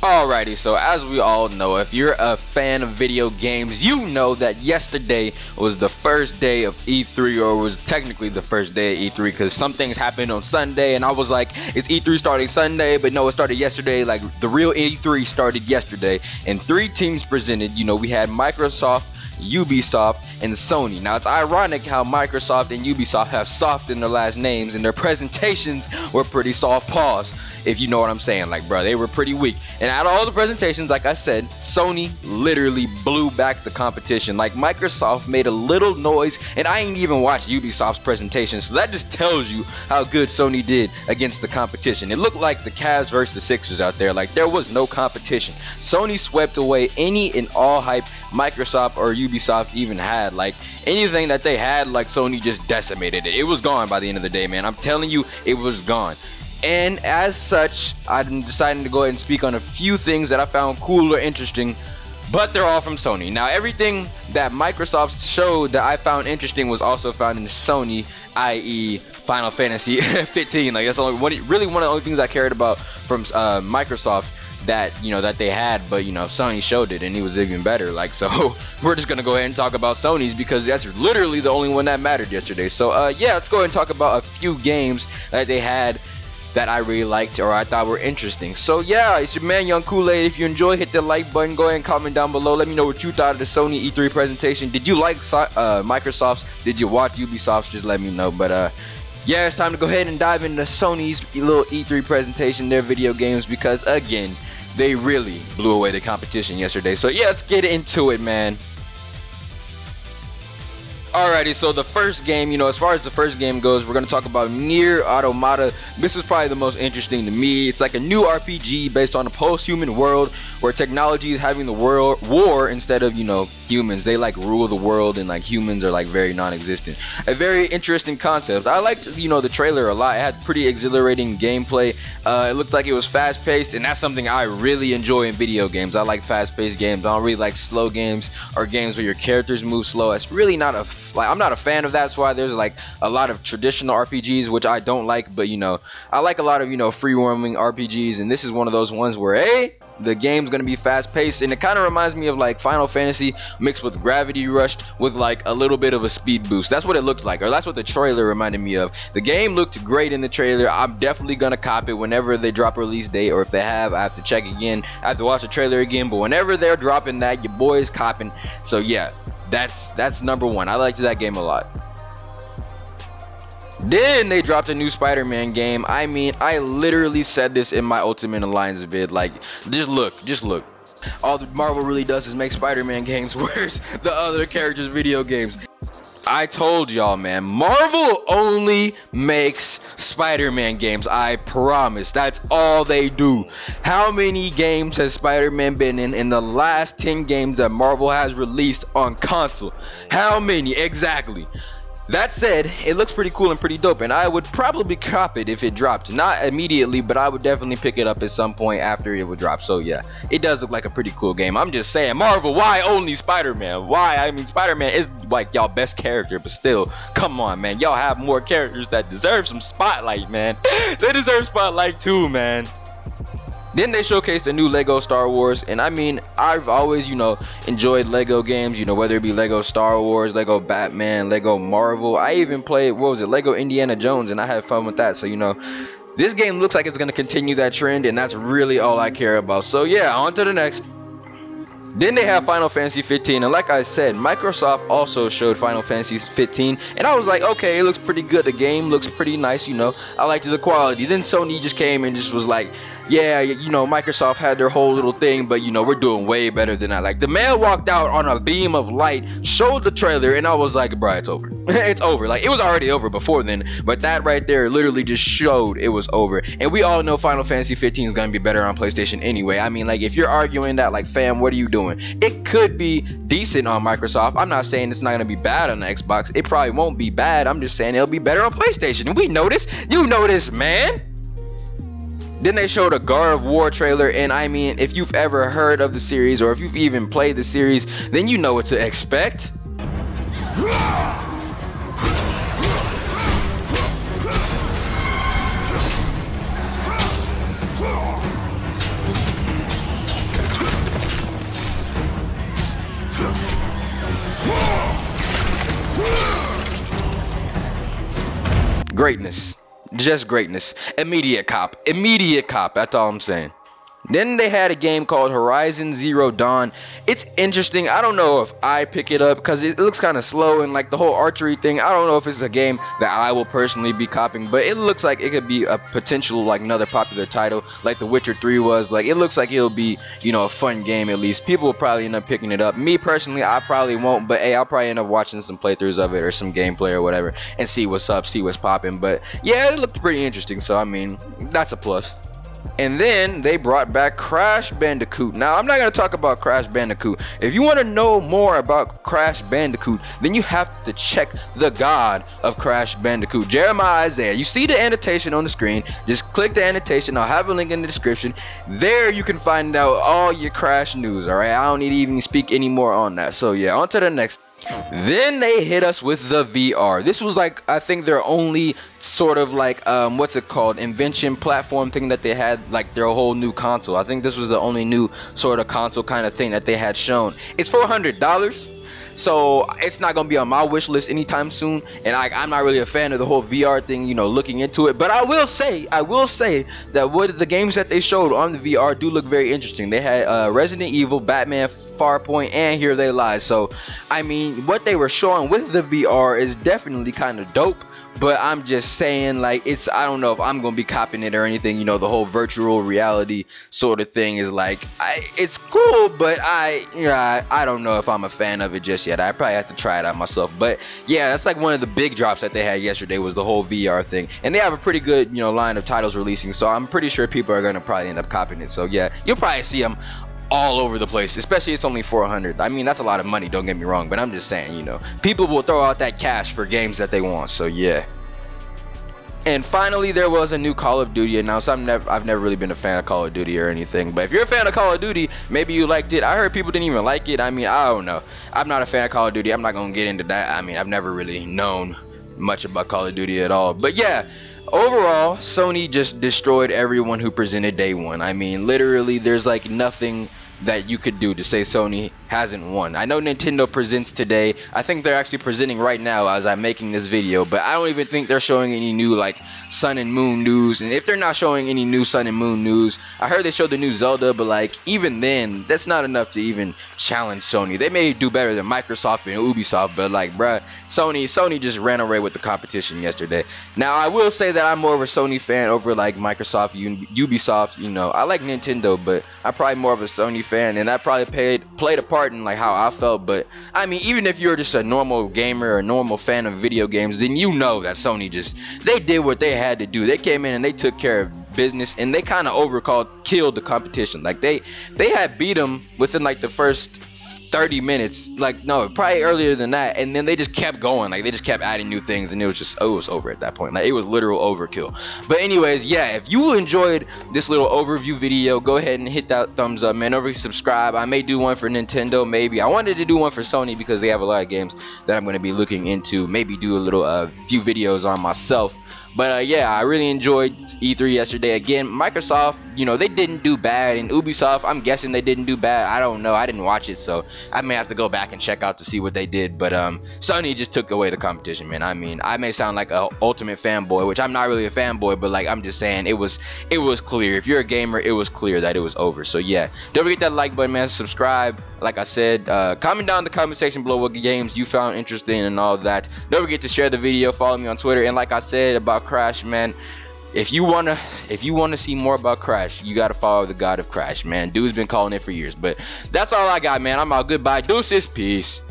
Alrighty, so as we all know, if you're a fan of video games, you know that yesterday was the first day of E3, or was technically the first day of E3, because some things happened on Sunday, and I was like, is E3 starting Sunday? But no, it started yesterday. Like, the real E3 started yesterday, and 3 teams presented. You know, we had Microsoft, Ubisoft, and Sony. Now, it's ironic how Microsoft and Ubisoft have soft in their last names, and their presentations were pretty soft paws, if you know what I'm saying. Like, bro, they were pretty weak. And out of all the presentations, like I said, Sony literally blew back the competition. Like, Microsoft made a little noise, and I ain't even watched Ubisoft's presentation, so that just tells you how good Sony did against the competition. It looked like the Cavs versus the Sixers out there. Like, there was no competition. Sony swept away any and all hype Microsoft or Ubisoft even had. Like, anything that they had, like, Sony just decimated it. It was gone by the end of the day, man. I'm telling you, it was gone. And as such, I'm deciding to go ahead and speak on a few things that I found cool or interesting, but they're all from Sony. Now, everything that Microsoft showed that I found interesting was also found in Sony, i.e. Final Fantasy 15. Like, that's really one of the only things I cared about from Microsoft that, you know, that they had. But, you know, Sony showed it, and it was even better. Like, so we're just gonna go ahead and talk about Sony's, because that's literally the only one that mattered yesterday. So yeah, let's go ahead and talk about a few games that they had that I really liked or I thought were interesting. So yeah, it's your man Young Kool-Aid. If you enjoy, hit the like button. Go ahead and comment down below. Let me know what you thought of the Sony E3 presentation. Did you like Microsoft's? Did you watch Ubisoft's? Just let me know. But yeah, it's time to go ahead and dive into Sony's little E3 presentation, their video games, because again, they really blew away the competition yesterday. So yeah, let's get into it, man. Alrighty, so the first game, you know, as far as the first game goes, we're going to talk about NieR Automata. This is probably the most interesting to me. It's like a new RPG based on a post-human world where technology is having the world war instead of, you know, humans. They like rule the world, and like humans are like very non-existent. A very interesting concept. I liked, you know, the trailer a lot. It had pretty exhilarating gameplay. It looked like it was fast-paced, and that's something I really enjoy in video games. I like fast-paced games. I don't really like slow games or games where your characters move slow. It's really not a I'm not a fan of that. That's why there's like a lot of traditional RPGs, which I don't like, but you know, I like a lot of, you know, free roaming RPGs, and this is one of those ones where, hey, the game's gonna be fast paced, and it kind of reminds me of like Final Fantasy mixed with Gravity Rush with like a little bit of a speed boost. That's what it looks like, or that's what the trailer reminded me of. The game looked great in the trailer. I'm definitely gonna cop it whenever they drop a release date, or if they have, I have to check again. I have to watch the trailer again, but whenever they're dropping that, your boy's copping. So yeah, that's number one. I liked that game a lot. Then they dropped a new Spider-Man game. I mean, I literally said this in my Ultimate Alliance vid. Like, just look. All that Marvel really does is make Spider-Man games. Where's the other characters' video games? I told y'all, man, Marvel only makes Spider-Man games. I promise. That's all they do. How many games has Spider-Man been in the last 10 games that Marvel has released on console? How many exactly? That said, it looks pretty cool and pretty dope, and I would probably cop it if it dropped. Not immediately, but I would definitely pick it up at some point after it would drop. So yeah, it does look like a pretty cool game. I'm just saying, Marvel, why only Spider-Man? Why? I mean, Spider-Man is like y'all best character, but still, come on, man. Y'all have more characters that deserve some spotlight, man. They deserve spotlight too, man. Then they showcased a new Lego Star Wars, and I mean, I've always, you know, enjoyed Lego games, you know, whether it be Lego Star Wars, Lego Batman, Lego Marvel. I even played, what was it, Lego Indiana Jones, and I had fun with that. So, you know, this game looks like it's going to continue that trend, and that's really all I care about. So yeah, on to the next. Then they have Final Fantasy 15, and like I said, Microsoft also showed Final Fantasy 15, and I was like, okay, it looks pretty good. The game looks pretty nice, you know. I liked the quality. Then Sony just came and just was like, yeah, you know, Microsoft had their whole little thing, but you know, we're doing way better than that. Like, the man walked out on a beam of light, showed the trailer, and I was like, bro, it's over. It's over. Like, it was already over before then, but that right there literally just showed it was over. And we all know Final Fantasy 15 is gonna be better on PlayStation anyway. I mean, like, if you're arguing that, like, fam, what are you doing? It could be decent on Microsoft. I'm not saying it's not gonna be bad on the Xbox. It probably won't be bad. I'm just saying it'll be better on PlayStation. And we know this. You know this, man. Then they showed a God of War trailer, and I mean, if you've ever heard of the series, or if you've even played the series, then you know what to expect. greatness. Just greatness. Immediate cop. Immediate cop. That's all I'm saying. Then they had a game called Horizon Zero Dawn. It's interesting. I don't know if I pick it up because it looks kind of slow, and like the whole archery thing, I don't know if it's a game that I will personally be copying, but it looks like it could be a potential like another popular title like The Witcher 3 was. Like it looks like it'll be, you know, a fun game at least. People will probably end up picking it up. Me personally, I probably won't, but hey, I'll probably end up watching some playthroughs of it or some gameplay or whatever and see what's up, see what's popping. But yeah, it looked pretty interesting, so I mean, that's a plus. And then they brought back Crash Bandicoot. Now, I'm not going to talk about Crash Bandicoot. If you want to know more about Crash Bandicoot, then you have to check the god of Crash Bandicoot, Jeremiah Isaiah. You see the annotation on the screen. Just click the annotation. I'll have a link in the description. There you can find out all your Crash news, alright? I don't need to even speak any more on that. So yeah, on to the next. Then they hit us with the VR. This was like, I think their only sort of like what's it called, invention platform thing that they had, like their whole new console. I think this was the only new sort of console kind of thing that they had shown. It's $400, so it's not gonna be on my wish list anytime soon, and I'm not really a fan of the whole VR thing, you know, looking into it. But I will say that what the games that they showed on the VR do look very interesting. They had Resident Evil, Batman, Farpoint, and Here They Lie. So I mean, what they were showing with the VR is definitely kind of dope. But I'm just saying, like, I don't know if I'm gonna be copying it or anything. You know, the whole virtual reality sort of thing is like, it's cool, but I don't know if I'm a fan of it just yet. I probably have to try it out myself. But yeah, that's like one of the big drops that they had yesterday, was the whole VR thing. And they have a pretty good, you know, line of titles releasing, so I'm pretty sure people are gonna probably end up copying it. So yeah, you'll probably see them all over the place, especially it's only 400. I mean, that's a lot of money, don't get me wrong, but I'm just saying, you know, people will throw out that cash for games that they want. So yeah. And finally, there was a new Call of Duty announced. I've never really been a fan of Call of Duty or anything, but if you're a fan of Call of Duty, maybe you liked it. I heard people didn't even like it. I mean, I don't know. I'm not a fan of Call of Duty. I'm not gonna get into that. I mean, I've never really known much about Call of Duty at all. But yeah, overall, Sony just destroyed everyone who presented day one. I mean, literally, there's like nothing that you could do to say Sony hasn't won. I know Nintendo presents today. I think they're actually presenting right now as I'm making this video, but I don't even think they're showing any new like Sun and Moon news. And if they're not showing any new Sun and Moon news, I heard they showed the new Zelda, but like even then, that's not enough to even challenge Sony. They may do better than Microsoft and Ubisoft, but like, bruh, Sony just ran away with the competition yesterday. Now I will say that I'm more of a Sony fan over like Microsoft, Ubisoft. You know, I like Nintendo, but I'm probably more of a Sony fan, and that probably played a part in like how I felt. But I mean, even if you're just a normal gamer or a normal fan of video games, then you know that Sony they did what they had to do. They came in and they took care of business, and they kind of killed the competition. Like they had beat them within like the first 30 minutes, like no, probably earlier than that, and then they just kept going. Like they just kept adding new things, and it was over at that point. Like it was literal overkill. But anyways, yeah, if you enjoyed this little overview video, go ahead and hit that thumbs up, man. Don't forget to subscribe. I may do one for Nintendo, maybe. I wanted to do one for Sony because they have a lot of games that I'm going to be looking into. Maybe do a little few videos on myself. But yeah, I really enjoyed E3 yesterday. Again, Microsoft, you know, they didn't do bad, and Ubisoft, I'm guessing they didn't do bad. I don't know. I didn't watch it, so I may have to go back and check out to see what they did. But Sony just took away the competition, man. I mean, I may sound like a ultimate fanboy, which I'm not really a fanboy, but like I'm just saying, it was clear. If you're a gamer, it was clear that it was over. So yeah, don't forget that like button, man. Subscribe. Like I said, comment down in the comment section below what games you found interesting and all that. Don't forget to share the video. Follow me on Twitter, and like I said about Crash, man, if you wanna see more about Crash, you gotta follow the god of Crash, man. Dude's been calling it for years. But that's all I got, man. I'm out. Goodbye. Deuces. Peace.